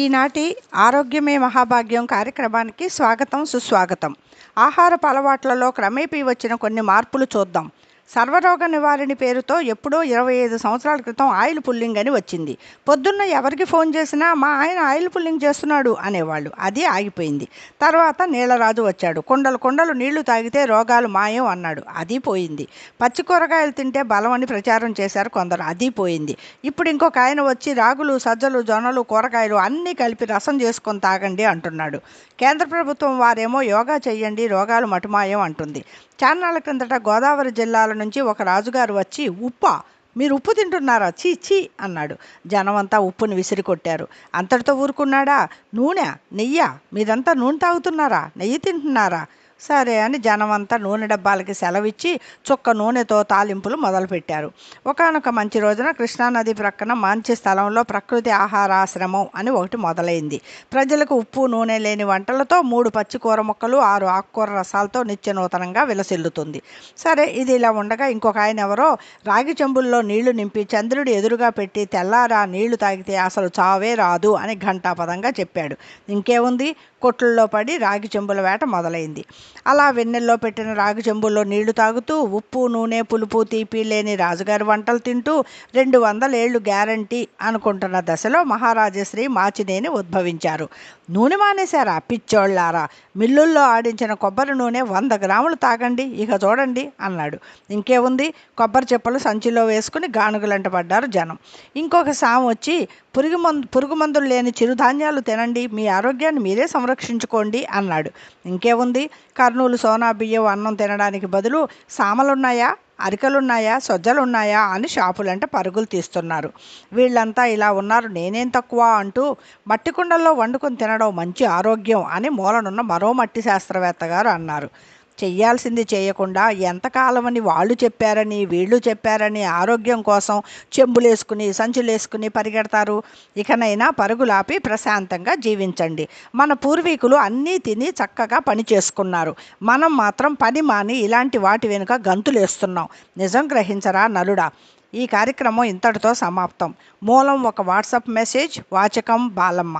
ఈనాటి ఆరోగ్యమే మహాభాగ్యం కార్యక్రమానికి స్వాగతం సుస్వాగతం. ఆహారపు అలవాట్లలో క్రమేపీ వచ్చిన కొన్ని మార్పులు చూద్దాం. సర్వరోగ నివారణి పేరుతో ఎప్పుడో 25 సంవత్సరాల క్రితం ఆయిల్ పుల్లింగ్ అని వచ్చింది. పొద్దున్న ఎవరికి ఫోన్ చేసినా మా ఆయన ఆయిల్ పుల్లింగ్ చేస్తున్నాడు అనేవాళ్ళు. అది ఆగిపోయింది. తర్వాత నీళ్లరాజు వచ్చాడు. కుండలు కుండలు నీళ్లు తాగితే రోగాలు మాయం అన్నాడు. అది పోయింది. పచ్చి కూరగాయలు తింటే బలం అని ప్రచారం చేశారు కొందరు. అది పోయింది. ఇప్పుడు ఇంకొక ఆయన వచ్చి రాగులు, సజ్జలు, జొన్నలు, కూరగాయలు అన్నీ కలిపి రసం చేసుకొని తాగండి అంటున్నాడు. కేంద్ర ప్రభుత్వం వారేమో యోగా చెయ్యండి, రోగాలు మటుమాయం అంటుంది. చాన్నాళ్ళ క్రిందట గోదావరి జిల్లాల నుంచి ఒక రాజుగారు వచ్చి, ఉప్పా, మీరు ఉప్పు తింటున్నారా, చీ చీ అన్నాడు. జనమంతా ఉప్పుని విసిరి కొట్టారు. అంతటితో ఊరుకున్నాడా? నూనె, నెయ్య, మీరంతా నూనె తాగుతున్నారా, నెయ్యి తింటున్నారా? సరే అని జనమంతా నూనె డబ్బాలకి సెలవిచ్చి చుక్క నూనెతో తాలింపులు మొదలుపెట్టారు. ఒకానొక మంచి రోజున కృష్ణానది ప్రక్కన మంచి స్థలంలో ప్రకృతి ఆహారాశ్రమం అని ఒకటి మొదలైంది. ప్రజలకు ఉప్పు నూనె లేని వంటలతో 3 పచ్చి కూర ముక్కలు 6 ఆకుకూర రసాలతో నిత్యనూతనంగా విలసిల్లుతుంది. సరే, ఇది ఇలా ఉండగా ఇంకొక ఆయన ఎవరో రాగి చెంబుల్లో నీళ్లు నింపి చంద్రుడి ఎదురుగా పెట్టి తెల్లారా నీళ్లు తాగితే అసలు చావే రాదు అని ఘంటాపదంగా చెప్పాడు. ఇంకేముంది, కొట్లలో పడి రాగి చెంబుల వేట మొదలైంది. అలా వెన్నెల్లో పెట్టిన రాగి చెంబుల్లో నీళ్లు తాగుతూ ఉప్పు నూనె పులుపు తీపి లేని రాజుగారి వంటలు తింటూ 200 ఏళ్లు గ్యారంటీ అనుకుంటున్న దశలో మహారాజశ్రీ మాచినేని ఉద్భవించారు. నూనె మానేశారా పిచ్చోళ్ళారా, మిల్లుల్లో ఆడించిన కొబ్బరి నూనె 100 గ్రాములు తాగండి, ఇక చూడండి అన్నాడు. ఇంకేముంది, కొబ్బరి చెప్పులు సంచిలో వేసుకుని గానుగులంట పడ్డారు జనం. ఇంకొక సాము వచ్చి పురుగు మందులు లేని చిరుధాన్యాలు తినండి, మీ ఆరోగ్యాన్ని మీరే సంరక్షించుకోండి అన్నాడు. ఇంకేముంది, కర్నూలు సోనా బియ్యం అన్నం తినడానికి బదులు సామలున్నాయా, అరికలున్నాయా, సొజ్జలున్నాయా అని షాపులంట పరుగులు తీస్తున్నారు. వీళ్ళంతా ఇలా ఉన్నారు, నేనేం తక్కువ అంటూ మట్టి కుండల్లో వండుకొని తినడం మంచి ఆరోగ్యం అని మూలనున్న మరో మట్టి శాస్త్రవేత్త గారు అన్నారు. చెయ్యాల్సింది చేయకుండా ఎంతకాలమని వాళ్ళు చెప్పారని వీళ్ళు చెప్పారని ఆరోగ్యం కోసం చెంబులేసుకుని సంచులేసుకుని పరిగెడతారు. ఇకనైనా పరుగులాపి ప్రశాంతంగా జీవించండి. మన పూర్వీకులు అన్నీ తిని చక్కగా పని చేసుకున్నారు. మనం మాత్రం పని మాని ఇలాంటి వాటి వెనుక గంతులేస్తున్నాం. నిజం గ్రహించరా నలుడా. ఈ కార్యక్రమం ఇంతటితో సమాప్తం. మూలం ఒక వాట్సాప్ మెసేజ్. వాచకం బాలమ్మ.